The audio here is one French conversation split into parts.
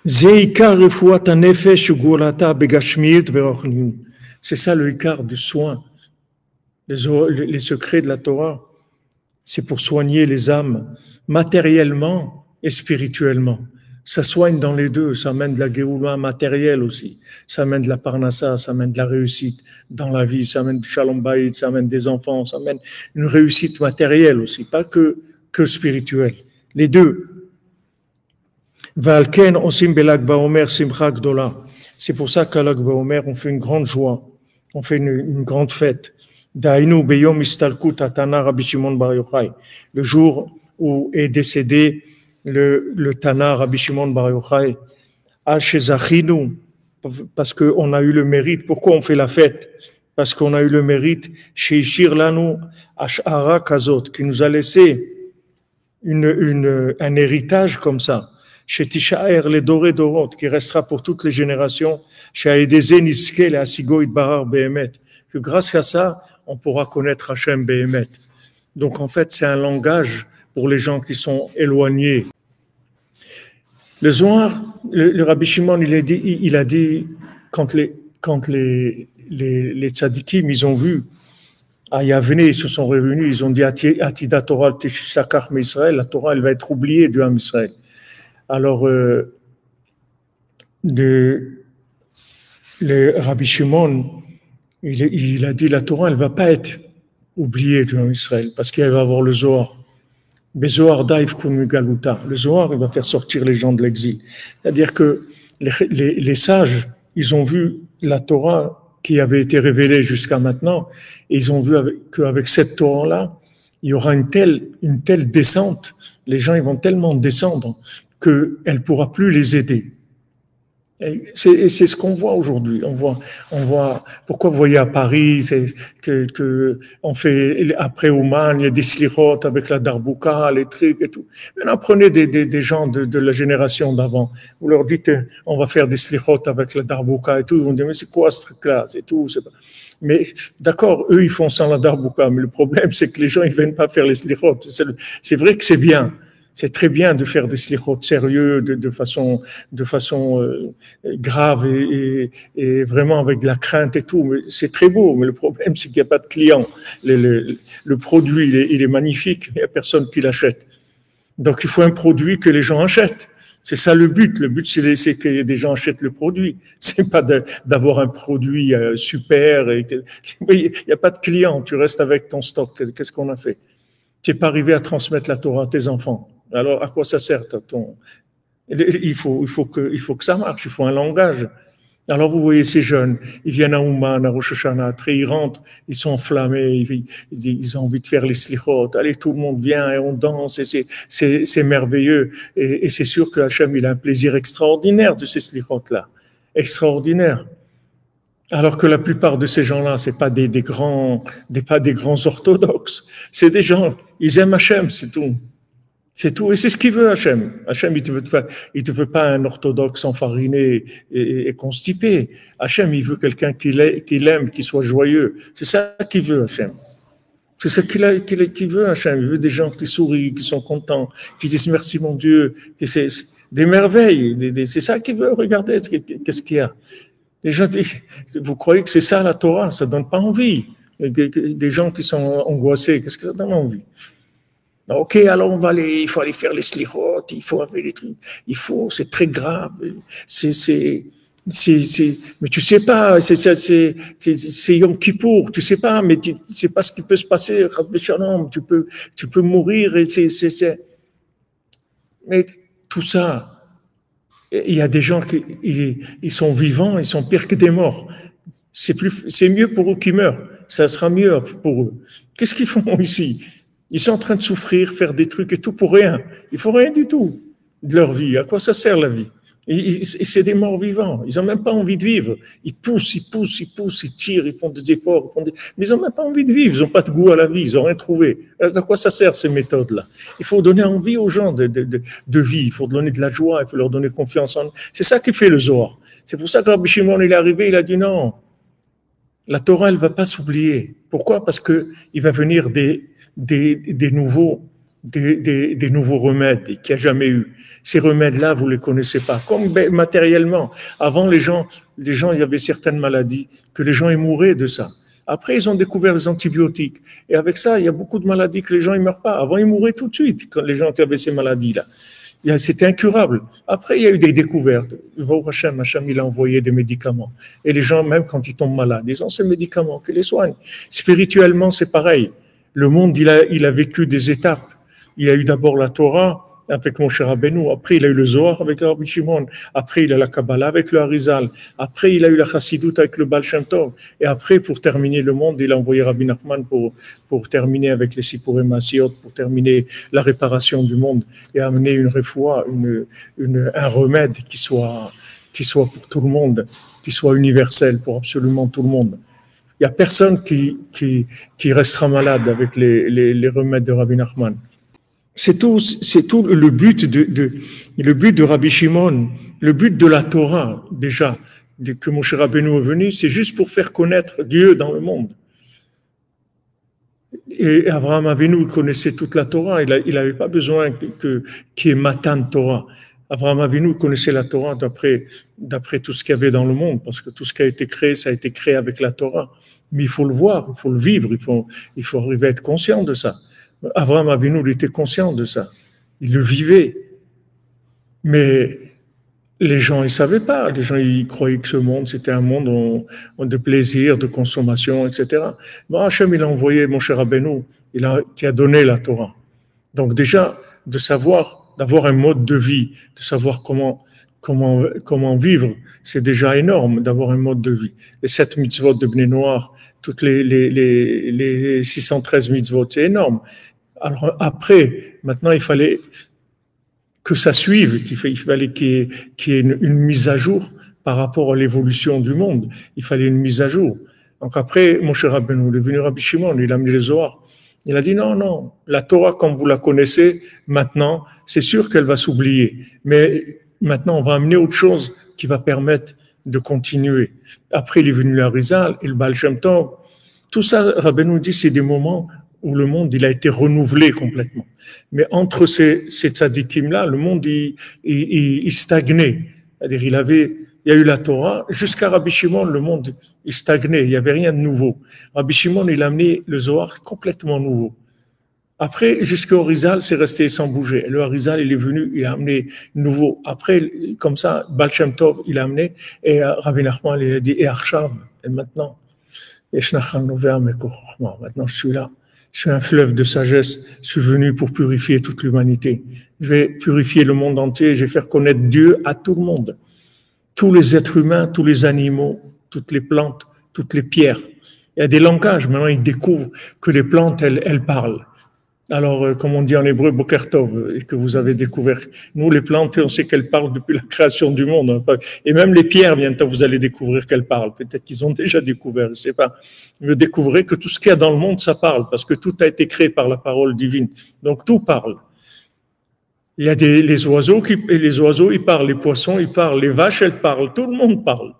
C'est ça le Ikar du soin. Les secrets de la Torah, c'est pour soigner les âmes matériellement et spirituellement. Ça soigne dans les deux, ça amène de la Géoula matérielle aussi, ça amène de la Parnassa, ça amène de la réussite dans la vie, ça amène du Shalom Bayit, ça amène des enfants, ça amène une réussite matérielle aussi, pas que spirituelle. Les deux. C'est pour ça qu'à Lag Baomer, on fait une grande joie, on fait une grande fête. Le jour où est décédé le Tana Rabbi Shimon Bar Yochai, parce qu'on a eu le mérite. Pourquoi on fait la fête? Parce qu'on a eu le mérite chez Shirlanu Ashara Kazot, qui nous a laissé un héritage comme ça. Chez Tishaer, les dorés dorot, qui restera pour toutes les générations. Chez Aedeze Niskel et Asigo Idbarar Behemet. Que grâce à ça, on pourra connaître Hachem Behemet. Donc en fait, c'est un langage pour les gens qui sont éloignés. Le Zohar, le Rabbi Shimon, il a dit quand les tzadikim, ils ont vu à Yavne, ils se sont revenus, ils ont dit Atida Torah Tishakach Israël, la Torah, elle va être oubliée du Ham Israël. Alors, le Rabbi Shimon, il a dit la Torah, elle ne va pas être oubliée du Ham Israël, parce qu'elle va avoir le Zohar. Le Zohar, il va faire sortir les gens de l'exil. C'est-à-dire que les sages, ils ont vu la Torah qui avait été révélée jusqu'à maintenant, et ils ont vu qu'avec cette Torah-là, il y aura une telle descente, les gens ils vont tellement descendre qu'elle ne pourra plus les aider. Et c'est ce qu'on voit aujourd'hui. On voit pourquoi vous voyez à Paris, on fait après Ouman, il y a des slichot avec la darbouka, les trucs et tout. Maintenant, prenez des gens de la génération d'avant. Vous leur dites, on va faire des slichot avec la darbouka et tout. Ils vont dire, mais c'est quoi ce truc-là? C'est tout. C'est pas... Mais d'accord, eux, ils font sans la darbouka. Mais le problème, c'est que les gens, ils viennent pas faire les slichot. C'est vrai que c'est bien. C'est très bien de faire des slichot sérieux, de façon grave et vraiment avec de la crainte et tout. Mais c'est très beau, mais le problème, c'est qu'il n'y a pas de clients. Le produit, il est magnifique, mais il n'y a personne qui l'achète. Donc, il faut un produit que les gens achètent. C'est ça le but. Le but, c'est que des gens achètent le produit. C'est pas d'avoir un produit super. Il n'y a pas de clients. Tu restes avec ton stock. Qu'est-ce qu'on a fait? Tu n'es pas arrivé à transmettre la Torah à tes enfants. Alors, à quoi ça sert il faut que ça marche, il faut un langage. Alors, vous voyez ces jeunes, ils viennent à Ouman, à Rosh Hashanah, après ils rentrent, ils sont enflammés, ils ont envie de faire les slichot. Allez, tout le monde vient et on danse, et c'est merveilleux. Et c'est sûr que Hachem, il a un plaisir extraordinaire de ces slichot-là. Extraordinaire. Alors que la plupart de ces gens-là, c'est pas des grands orthodoxes. C'est des gens, ils aiment Hachem, c'est tout. C'est tout. Et c'est ce qu'il veut, Hachem. Hachem, il te veut pas un orthodoxe enfariné et constipé. Hachem, il veut quelqu'un qui l'aime, qui soit joyeux. C'est ça qu'il veut, Hachem. C'est ça qu'il veut, Hachem. Il veut des gens qui sourient, qui sont contents, qui disent merci mon Dieu, que c'est des merveilles. C'est ça qu'il veut. Regardez, qu'est-ce qu'il y a. Les gens disent, vous croyez que c'est ça la Torah? Ça donne pas envie. Des gens qui sont angoissés, qu'est-ce que ça donne envie? Ok, alors il faut aller faire les slichot, il faut avoir les trucs, c'est très grave, mais tu sais pas, c'est Yom Kippour, tu sais pas, mais tu sais pas ce qui peut se passer, tu peux mourir mais tout ça, il y a des gens ils sont vivants, ils sont pires que des morts. C'est mieux pour eux qu'ils meurent, ça sera mieux pour eux. Qu'est-ce qu'ils font ici? Ils sont en train de souffrir, faire des trucs et tout pour rien. Il faut rien du tout de leur vie. À quoi ça sert la vie? Et c'est des morts vivants. Ils n'ont même pas envie de vivre. Ils poussent, ils tirent, ils font des efforts. Mais ils n'ont même pas envie de vivre. Ils n'ont pas de goût à la vie. Ils n'ont rien trouvé. À quoi ça sert ces méthodes-là? Il faut donner envie aux gens de vie. Il faut donner de la joie. Il faut leur donner confiance en eux. C'est ça qui fait le Zohar. C'est pour ça que Rabbi Shimon, il est arrivé, il a dit non. La Torah, elle ne va pas s'oublier. Pourquoi? Parce qu'il va venir des nouveaux des nouveaux remèdes qu'il n'y a jamais eu. Ces remèdes-là, vous ne les connaissez pas. Comme matériellement, avant les gens, il y avait certaines maladies que les gens ils mouraient de ça. Après, ils ont découvert les antibiotiques. Et avec ça, il y a beaucoup de maladies que les gens ne meurent pas. Avant, ils mouraient tout de suite, quand les gens qui avaient ces maladies-là. C'était incurable. Après, il y a eu des découvertes. Hachem, il a envoyé des médicaments. Et les gens, même quand ils tombent malades, ils ont ces médicaments qui les soignent. Spirituellement, c'est pareil. Le monde, il a vécu des étapes. Il y a eu d'abord la Torah avec Moshe Rabbeinu, après il a eu le Zohar avec Rabbi Shimon, après il a la Kabbalah avec le Harizal, après il a eu la Chassidut avec le Baal Shem Tov, et après pour terminer le monde, il a envoyé Rabbi Nachman pour terminer avec les Sipurim Maasiot, pour terminer la réparation du monde et amener une refoua, un remède qui soit pour tout le monde, qui soit universel pour absolument tout le monde. Il n'y a personne qui restera malade avec les remèdes de Rabbi Nachman. C'est tout le but le but de Rabbi Shimon, le but de la Torah, déjà, que Moshe Rabbeinu est venu, c'est juste pour faire connaître Dieu dans le monde. Et Abraham Avinu connaissait toute la Torah, il n'avait pas besoin qu'il y ait Matan Torah. Abraham Avinu connaissait la Torah d'après tout ce qu'il y avait dans le monde, parce que tout ce qui a été créé, ça a été créé avec la Torah. Mais il faut le voir, il faut le vivre, il faut arriver à être conscient de ça. Abraham Avinu, il était conscient de ça. Il le vivait. Mais les gens, ils ne savaient pas. Les gens, ils croyaient que ce monde, c'était un monde de plaisir, de consommation, etc. Bon, Hachem, il a envoyé mon cher Rabbeinu, qui a donné la Torah. Donc déjà, d'avoir un mode de vie, de savoir comment vivre, c'est déjà énorme d'avoir un mode de vie. Les 7 mitzvot de Bnei Noach, toutes les 613 mitzvot, c'est énorme. Alors après, maintenant, il fallait que ça suive, il fallait qu'il y ait une mise à jour par rapport à l'évolution du monde. Il fallait une mise à jour. Donc après, Moshe Rabbeinu, il est venu Rabbi Shimon, il a mis le Zohar. Il a dit non, la Torah comme vous la connaissez maintenant, c'est sûr qu'elle va s'oublier. Mais maintenant, on va amener autre chose qui va permettre de continuer. Après, il est venu l'Arizal et le Baal Shem Tov. Tout ça, Rabbeinu dit, c'est des moments où le monde il a été renouvelé complètement. Mais entre ces tzadikim-là, le monde il stagnait. C'est-à-dire il y a eu la Torah, jusqu'à Rabbi Shimon, le monde il stagnait, il n'y avait rien de nouveau. Rabbi Shimon, il a amené le Zohar complètement nouveau. Après, jusqu'au Harizal, c'est resté sans bouger. Le Harizal, il est venu, il a amené nouveau. Après, comme ça, Baal Shem Tov, il a amené, et Rabbi Nachman, il a dit, et Arshav, et maintenant, maintenant je suis là. Je suis un fleuve de sagesse. Je suis venu pour purifier toute l'humanité. Je vais purifier le monde entier. Je vais faire connaître Dieu à tout le monde. Tous les êtres humains, tous les animaux, toutes les plantes, toutes les pierres. Il y a des langages. Maintenant, ils découvrent que les plantes, elles parlent. Alors, comme on dit en hébreu, Boker Tov, et que vous avez découvert. Nous, les plantes, on sait qu'elles parlent depuis la création du monde. Et même les pierres, bientôt, vous allez découvrir qu'elles parlent. Peut-être qu'ils ont déjà découvert, je ne sais pas. Mais découvrez que tout ce qu'il y a dans le monde, ça parle, parce que tout a été créé par la parole divine. Donc, tout parle. Il y a les oiseaux, ils parlent, les poissons, ils parlent, les vaches, elles parlent, tout le monde parle.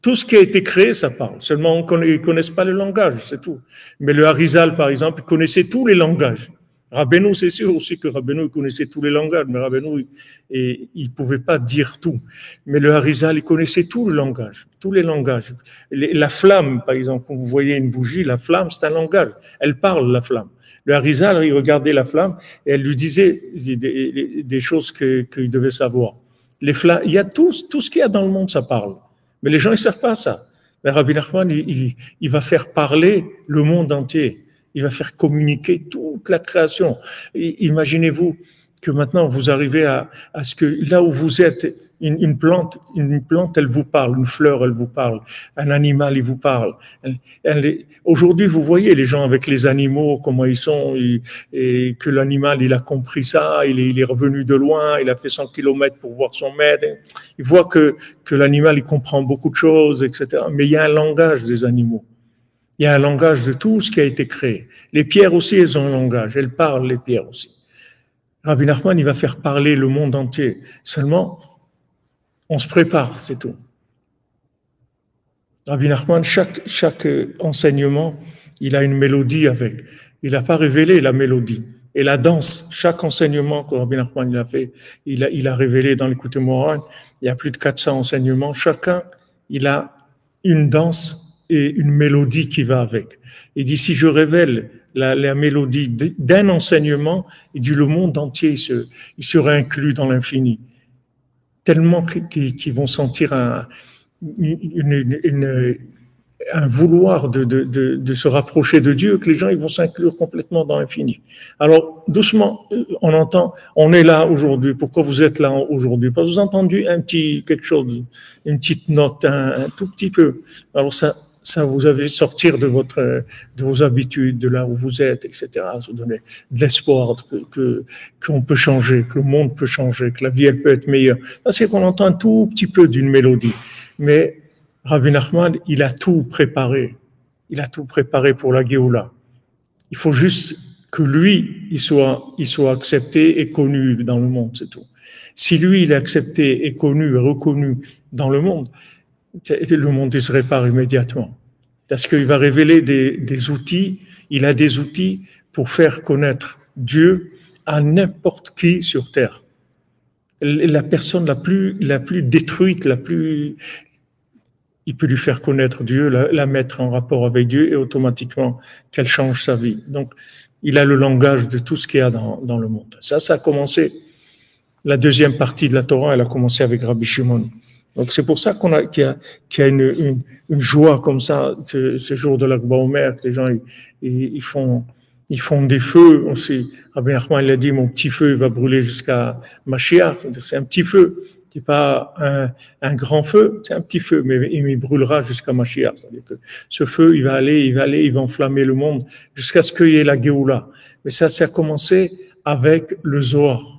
Tout ce qui a été créé, ça parle. Seulement, ils ne connaissent pas le langage, c'est tout. Mais le Harizal, par exemple, il connaissait tous les langages. Rabbeinu, c'est sûr aussi que Rabbeinu connaissait tous les langages, mais Rabbeinu, il ne pouvait pas dire tout. Mais le Harizal, il connaissait tout le langage, tous les langages. La flamme, par exemple, quand vous voyez une bougie, la flamme, c'est un langage. Elle parle, la flamme. Le Harizal, il regardait la flamme et elle lui disait des choses qu'il devait savoir. Les flammes, il y a tout ce qu'il y a dans le monde, ça parle. Mais les gens, ils ne savent pas ça. Mais Rabbi Nachman, il va faire parler le monde entier. Il va faire communiquer toute la création. Imaginez-vous que maintenant, vous arrivez à ce que là où vous êtes, une plante, elle vous parle, une fleur, elle vous parle, un animal, il vous parle. Aujourd'hui, vous voyez les gens avec les animaux, comment ils sont, et que l'animal, il a compris ça, il est revenu de loin, il a fait 100 kilomètres pour voir son maître. Il voit que l'animal, il comprend beaucoup de choses, etc. Mais il y a un langage des animaux. Il y a un langage de tout ce qui a été créé. Les pierres aussi, elles ont un langage. Elles parlent, les pierres aussi. Rabbi Nachman, il va faire parler le monde entier. Seulement, on se prépare, c'est tout. Rabbi Nachman, chaque enseignement, il a une mélodie avec. Il n'a pas révélé la mélodie. Et la danse, chaque enseignement que Rabbi Nachman il a fait, il a révélé dans l'Écoute Moran, il y a plus de 400 enseignements. Chacun, il a une danse et une mélodie qui va avec. Il dit, si je révèle la mélodie d'un enseignement, il dit, le monde entier, il sera inclus dans l'infini. Tellement qu'ils vont sentir un vouloir de se rapprocher de Dieu, que les gens ils vont s'inclure complètement dans l'infini. Alors, doucement, on entend, on est là aujourd'hui. Pourquoi vous êtes là aujourd'hui? Parce que vous avez entendu quelque chose, une petite note, un tout petit peu. Alors ça vous avez sortir de vos habitudes, de là où vous êtes, etc. Ça vous donner de l'espoir qu'on peut changer, que le monde peut changer, que la vie elle peut être meilleure. Là, c'est qu'on entend un tout petit peu d'une mélodie, mais Rabbi Nachman, il a tout préparé. Il a tout préparé pour la Géoula. Il faut juste que lui, il soit accepté et connu dans le monde, c'est tout. Si lui, il est accepté et connu et reconnu dans le monde il se répare immédiatement. Parce qu'il va révéler des outils, il a des outils pour faire connaître Dieu à n'importe qui sur terre. La personne la plus détruite, il peut lui faire connaître Dieu, la mettre en rapport avec Dieu et automatiquement qu'elle change sa vie. Donc, il a le langage de tout ce qu'il y a dans le monde. Ça a commencé. La deuxième partie de la Torah, elle a commencé avec Rabbi Shimon. Donc, c'est pour ça qu'il y a une joie comme ça, ce jour de l'Akba Omer, que les gens, ils font des feux. Rabbi Nachman, il a dit, mon petit feu, il va brûler jusqu'à Mashiach. C'est un petit feu. C'est pas un grand feu, c'est un petit feu, mais il brûlera jusqu'à Mashiach. C'est-à-dire que ce feu, il va enflammer le monde jusqu'à ce qu'il y ait la Géoula. Mais ça a commencé avec le Zohar.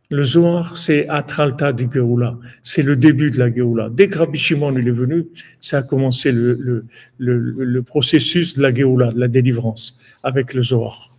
Le Zohar, c'est Atralta de Géoula. C'est le début de la Géoula. Dès que Rabbi Shimon il est venu, ça a commencé le processus de la Géoula, de la délivrance, avec le Zohar.